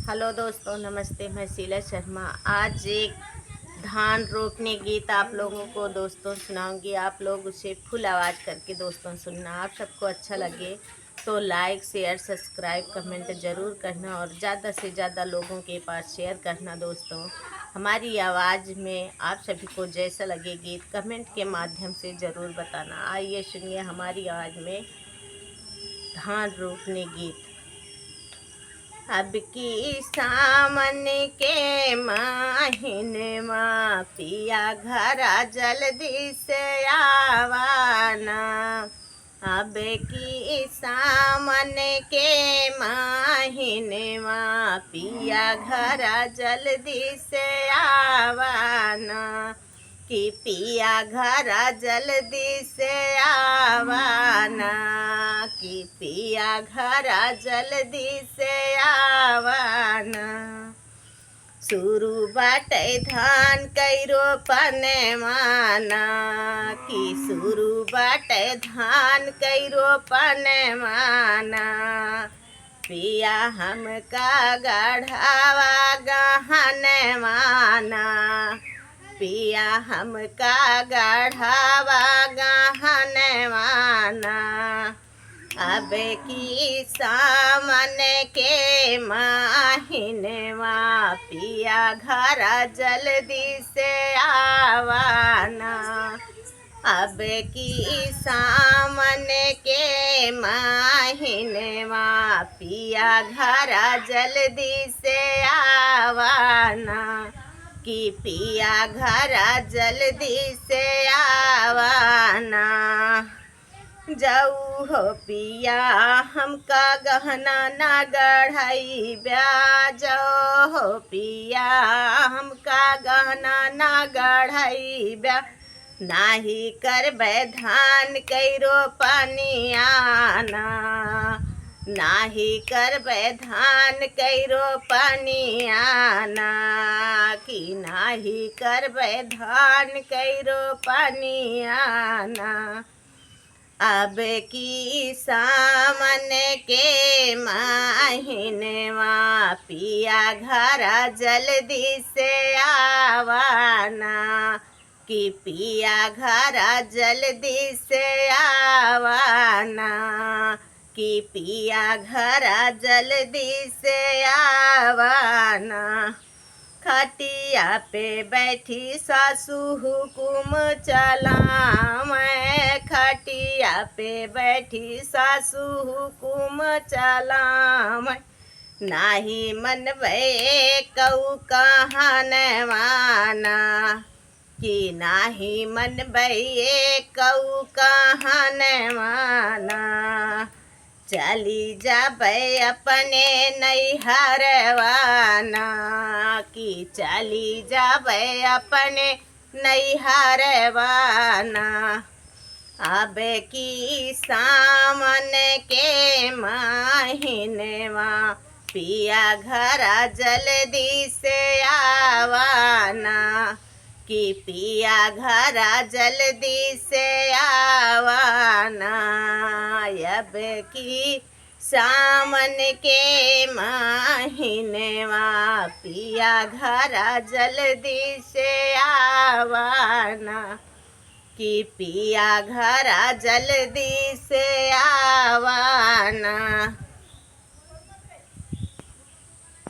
Hello दोस्तों, नमस्ते। मैं शीला शर्मा। आज एक धान रोपने गीत आप लोगों को दोस्तों सुनाऊंगी। आप लोग उसे फुल आवाज़ करके दोस्तों सुनना। आप सबको अच्छा लगे तो लाइक, शेयर, सब्सक्राइब, कमेंट ज़रूर करना और ज़्यादा से ज़्यादा लोगों के पास शेयर करना दोस्तों। हमारी आवाज़ में आप सभी को जैसा लगे गीत कमेंट के माध्यम से ज़रूर बताना। आइए सुनिए हमारी आवाज़ में धान रोपने गीत। अब की सामन के महीनमा पिया घरा जल्दी से आवाना। अब की सामन के महीनमा पिया घरा जल्दी से आवाना। कि पिया घरा जल्दी से आवाना। कि पिया घरा जल्दी से आवाना। शुरू बाटे धान कैरो पने माना। कि शुरू बाटे धान कैरो पने माना। पिया हमका गढ़ावा गहने माना। पिया हमका गढ़ावा गहने माना। अब की सामन के महीनवा पिया घरा जल्दी से आवाना। अब की सामन के महीनवा पिया घरा जल्दी से आवाना। कि पिया घरा जल्दी से आवाना। जाऊ हो पिया हमका गहना ना गढ़ाई ब्या। जाओ हो पिया हमका गहना ना गढ़ाई ब्या। नाही करबै धान कैरो पनियाना। नाही करबै धान कैरो पनियाना। कि नाही करबै धान कैरो पनियाना। अब की सामन के महीनवा पिया घरा जल्दी से आवाना। कि पिया घरा जल्दी से आवाना। कि पिया घरा जल्दी से आवाना। खटिया पे बैठी सासू हुकुम चलावे। खटिया पे बैठी सासू हुकुम चलावे। नाही मनबै कऊ कहनवाना। कि नाही मनबै कऊ कहनवाना। चली जाबै अपने नैहरवाना। कि चली जाबै अपने नैहरवाना। अब की सामन के महीनवा पिया घरा जल्दी से आवाना। कि पिया घरा जल्दी से आवाना। अब की सामन के महीनवा पिया घरा जल्दी से आवाना। कि पिया घरा जल्दी से आवाना।